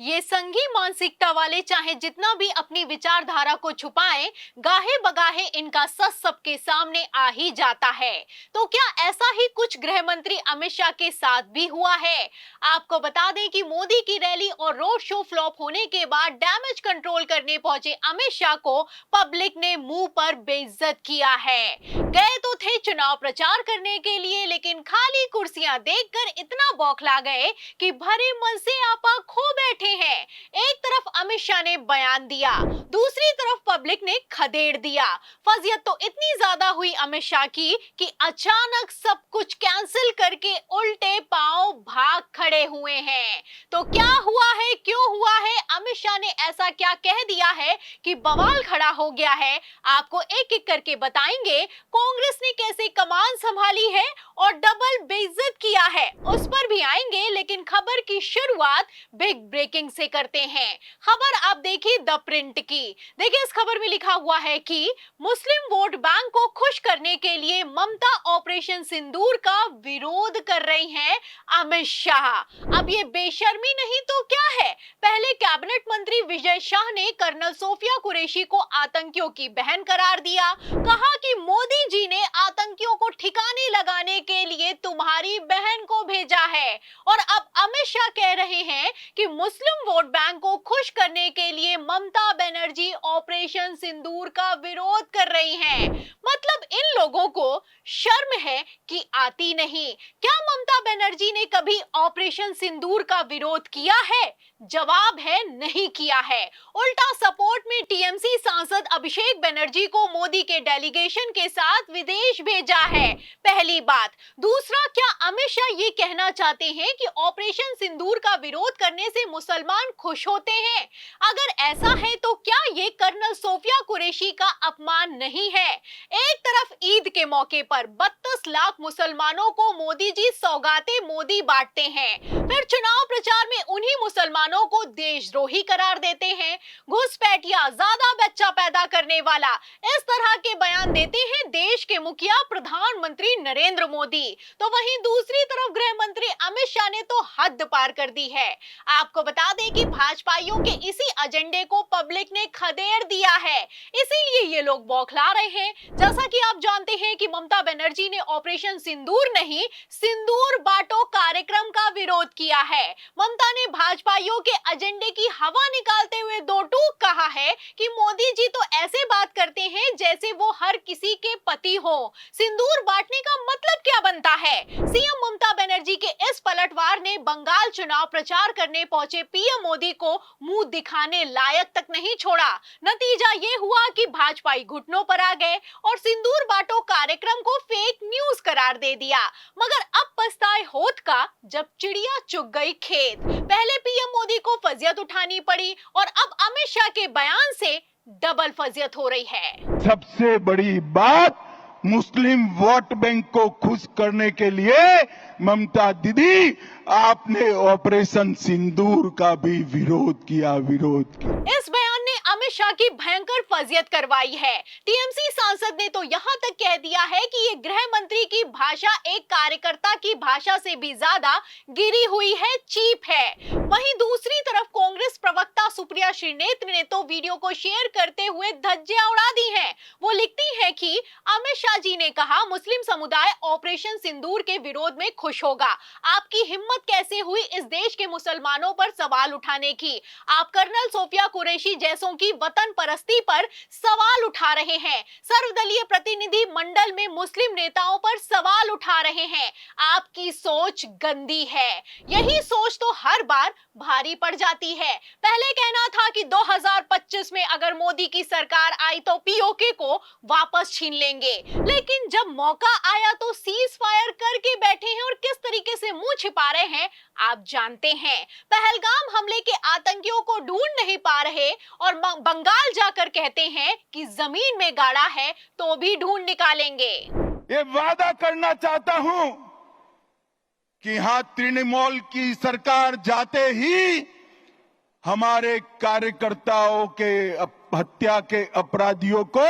ये संघी मानसिकता वाले चाहे जितना भी अपनी विचारधारा को छुपाएं, गाहे बगाहे इनका सच सबके सामने आ ही जाता है। तो क्या ऐसा ही कुछ गृह मंत्री अमित शाह के साथ भी हुआ है? आपको बता दें कि मोदी की रैली और रोड शो फ्लॉप होने के बाद डैमेज कंट्रोल करने पहुंचे अमित शाह को पब्लिक ने मुंह पर बेइज्जत किया है। गए तो थे चुनाव प्रचार करने के लिए, लेकिन खाली कुर्सियां देखकर इतना बौखला गए कि भरे मन से आपा खो बैठे हैं। एक तरफ अमित शाह ने बयान दिया, दूसरी तरफ पब्लिक ने खदेड़ दिया। फजियत तो इतनी ज्यादा हुई अमित शाह की कि अचानक सब कुछ कैंसिल करके उल्टे पांव भाग खड़े हुए हैं। तो क्या हुआ है, क्यों हुआ है, अमित शाह ने ऐसा क्या कह दिया है कि बवाल खड़ा हो गया है, आपको एक एक करके बताएंगे। कांग्रेस ने कैसे कमान संभाली है और डबल बेइज्जत किया है, उस पर भी आएंगे। लेकिन खबर की शुरुआत बिग ब्रेकिंग से करते हैं। खबर आप देखिए द प्रिंट की। देखिए इस खबर में लिखा हुआ है कि मुस्लिम वोट बैंक को खुश करने के लिए ममता ऑपरेशन सिंदूर का विरोध कर रही हैं अमित शाह। अब ये बेशर्मी नहीं तो क्या है? पहले कैबिनेट मंत्री विजय शाह ने कर्नल सोफिया कुरैशी को आतंकियों की बहन करार दिया, कहा कि मोदी जी ने आतंकियों को ठिकाने लगाने के लिए तुम्हारी बहन को भेजा है। और अब अमित शाह कह रहे हैं कि मुस्लिम वोट बैंक को खुश करने के लिए ममता बनर्जी ऑपरेशन सिंदूर का विरोध कर रही हैं। मतलब इन लोगों को शर्म है कि आती नहीं। क्या ममता बनर्जी ने कभी ऑपरेशन सिंदूर का विरोध किया है? जवाब है नहीं किया है। उल्टा सपोर्ट में टीएमसी सांसद अभिषेक बनर्जी को मोदी के डेलीगेशन के साथ विदेश भेजा है, पहली बात। दूसरा, क्या अमित शाह ये कहना चाहते हैं कि ऑपरेशन सिंदूर का विरोध करने से मुसलमान खुश होते हैं? अगर ऐसा है तो क्या ये कर्नल सोफिया कुरैशी का अपमान नहीं है? एक तरफ ईद के मौके पर 32 लाख मुसलमानों को मोदी जी सौगातें मोदी बांटते हैं, फिर चुनाव प्रचार में उन्हीं मुसलमानों को देशद्रोही करार देते हैं, घुसपैठिया, ज्यादा बच्चा पैदा करने वाला, इस तरह के बयान देते हैं देश के मुखिया प्रधानमंत्री नरेंद्र मोदी। तो वहीं दूसरी तरफ गृह मंत्री अमित शाह ने तो हद पार कर दी है। आपको बता दें कि भाजपाइयों के इसी एजेंडे को पब्लिक ने खदेड़ दिया है, इसीलिए ये लोग बौखला रहे हैं। जैसा कि आप जानते हैं कि ममता बनर्जी ने ऑपरेशन सिंदूर नहीं, सिंदूर बांटो कार्यक्रम का विरोध किया है। ममता ने भाजपाइयों के एजेंडे की हवा निकालते हुए दो टूक कहा है कि मोदी जी तो ऐसे बात करते हैं जैसे वो हर किसी के पति हो। सिंदूर बांटने का मतलब क्या बनता है? सीएम ममता बनर्जी के इस पलटवार ने बंगाल चुनाव प्रचार करने पहुंचे पीएम मोदी को मुंह दिखाने लायक तक नहीं छोड़ा। नतीजा ये हुआ कि भाजपाई घुटनों पर आ गए और सिंदूर बांटो कार्यक्रम को फेक न्यूज करार दे दिया। मगर अब पछताए होत का जब चिड़िया चुग गई खेत। पहले पीएम मोदी को फजियत उठानी पड़ी और अब अमित शाह के बयान से डबल फजियत हो रही है। सबसे बड़ी बात, मुस्लिम वोट बैंक को खुश करने के लिए ममता दीदी आपने ऑपरेशन सिंदूर का भी विरोध किया। इस बयान ने अमित शाह की भयंकर फजियत करवाई है। टीएमसी सांसद ने तो यहां तक कह दिया है कि ये गृह मंत्री की भाषा एक कार्यकर्ता की भाषा से भी ज्यादा गिरी हुई है, चीप है। वहीं दूसरी तरफ कांग्रेस प्रवक्ता सुप्रिया श्रीनेत्र ने तो वीडियो को शेयर करते हुए धज्जियां उड़ा दी हैं। वो लिखती है कि अमित शाह जी ने कहा मुस्लिम समुदाय ऑपरेशन सिंदूर के विरोध में खुश होगा। आपकी हिम्मत कैसे हुई इस देश के मुसलमानों पर सवाल उठाने की? आप कर्नल सोफिया कुरैशी जैसों की वतन परस्ती पर सवाल उठा रहे हैं, सर्वदलीय प्रतिनिधि मंडल में मुस्लिम नेताओं पर सवाल उठा रहे हैं। आपकी सोच गंदी है। यही सोच तो हर बार भारी पड़ जाती है। पहले कहना था कि 2025 में अगर मोदी की सरकार आई तो पीओके को वापस छीन लेंगे, लेकिन जब मौका आया तो सीज फायर करके बैठे हैं और किस तरीके से मुंह छिपा रहे हैं आप जानते हैं। पहलगाम हमले के आतंकियों को ढूंढ नहीं पा रहे और बंगाल जाकर कहते हैं कि जमीन में गाड़ा है तो भी ढूंढ निकालेंगे। ये वादा करना चाहता हूं कि हां, तृणमूल की सरकार जाते ही हमारे कार्यकर्ताओं के हत्या के अपराधियों को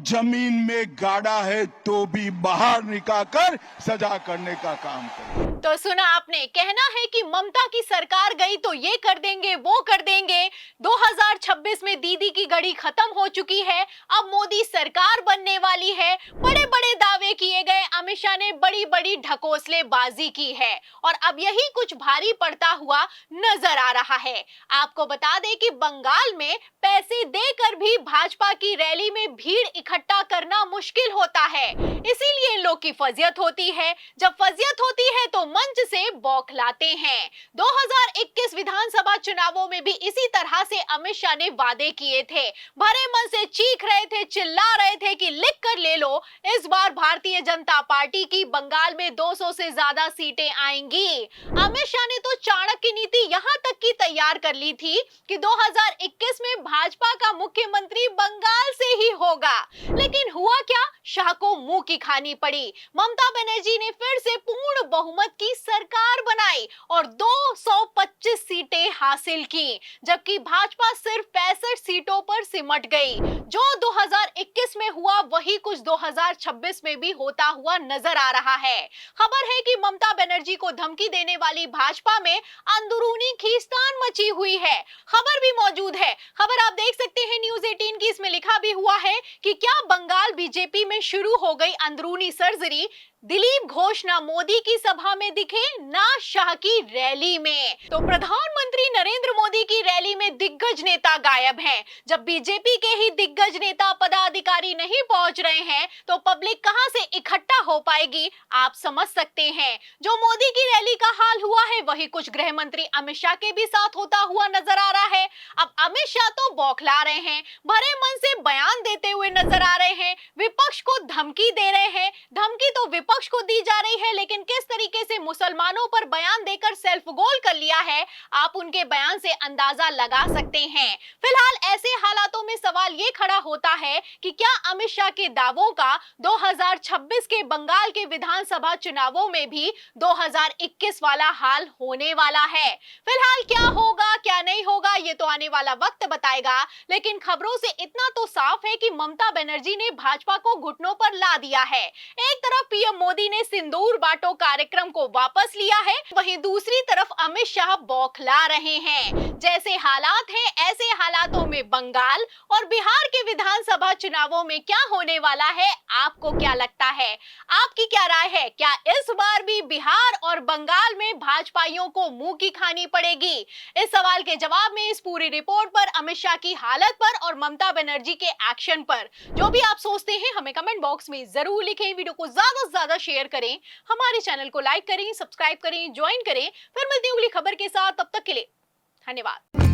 जमीन में गाड़ा है तो भी बाहर निकालकर सजा करने का काम करें। तो सुना आपने, कहना है कि ममता की सरकार गई तो ये कर देंगे वो कर देंगे। 2026 में दीदी की घड़ी खत्म हो चुकी है, अब मोदी सरकार बनने वाली है। बड़े बड़े दावे किए गए, अमित शाह ने बड़ी बड़ी ढकोसलेबाजी की है और अब यही कुछ भारी पड़ता हुआ नजर आ रहा है। आपको बता दें कि बंगाल में पैसे देकर भी भाजपा की रैली में भीड़ इकट्ठा करना मुश्किल होता है, इसीलिए इन लोग की फजियत होती है। जब फजियत होती है तो मंच से बौखलाते हैं। 2021 विधानसभा चुनावों में भी इसी तरह से अमित शाह ने वादे किए थे, भरे मन से चीख रहे थे, चिल्ला रहे थे कि लिख कर ले लो, इस बार भारतीय जनता पार्टी की बंगाल में 200 से ज्यादा सीटें आएंगी। अमित शाह ने तो चाणक्य नीति यहां तक की तैयार कर ली थी कि 2021 में भाजपा का मुख्यमंत्री बंगाल से ही होगा, लेकिन हुआ क्या, शाह को मुंह की खानी पड़ी। ममता बनर्जी ने फिर से पूर्ण बहुमत की सरकार बनाई और 225 सीटें हासिल की, जबकि भाजपा सिर्फ 65 सीटों पर सिमट गई। जो 2021 में हुआ वही कुछ 2026 में भी होता हुआ नजर आ रहा है। खबर है कि ममता बनर्जी को धमकी देने वाली भाजपा में अंदरूनी खींचतान मची हुई है। खबर भी मौजूद है, खबर आप देख सकते हैं न्यूज़ 18 की, इसमें लिखा भी हुआ है कि क्या बंगाल बीजेपी में शुरू हो गई अंदरूनी सर्जरी। दिलीप घोष ना मोदी की सभा में दिखे, ना शाह की रैली में। तो प्रधानमंत्री नरेंद्र मोदी की रैली में दिग्गज नेता गायब हैं। जब बीजेपी के ही दिग्गज नेता पदाधिकारी नहीं पहुंच रहे हैं तो पब्लिक कहां से इकट्ठा हो पाएगी, आप समझ सकते हैं। जो मोदी की रैली का हाल हुआ है वही कुछ गृह मंत्री अमित शाह के भी साथ होता हुआ नजर आ रहा है। अब अमित शाह तो बौखला रहे हैं, भरे मन से बयान देते हुए नजर आ रहे हैं, विपक्ष को धमकी दे रहे हैं। धमकी तो विपक्ष को दी जा रही है, लेकिन किस तरीके से मुसलमानों पर बयान देकर सेल्फ गोल कर लिया है, आप उनके बयान से अंदाजा लगा सकते हैं। फिलहाल ऐसे हालातों में सवाल ये खड़ा होता है कि क्या अमित शाह के दावों का 2026 के बंगाल के विधानसभा चुनावों में भी 2021 वाला हाल होने वाला है। फिलहाल क्या होगा क्या नहीं होगा ये तो आने वाला वक्त बताएगा, लेकिन खबरों से इतना तो साफ है कि ममता बनर्जी ने भाजपा को घुटनों पर ला दिया है। एक तरफ पीएम मोदी ने सिंदूर बांटो कार्यक्रम को वापस लिया है, वहीं दूसरी तरफ अमित शाह बौखला रहे हैं। जैसे हालात हैं ऐसे हालातों में बंगाल और बिहार के विधानसभा चुनावों में क्या होने वाला है, आपको क्या लगता है, आपकी क्या राय है? क्या इस बार भी बिहार और बंगाल में भाजपाइयों को मुंह की खानी पड़ेगी? इस सवाल के जवाब में इस पूरी रिपोर्ट पर, अमित शाह की हालत पर और ममता बनर्जी के एक्शन पर जो भी आप सोचते हैं हमें कमेंट बॉक्स में जरूर लिखें। वीडियो को ज्यादा से ज्यादा शेयर करें, हमारे चैनल को लाइक करें, सब्सक्राइब करें, ज्वाइन करें। फिर मिलती हूँ अगली खबर के साथ, तब तक के लिए धन्यवाद।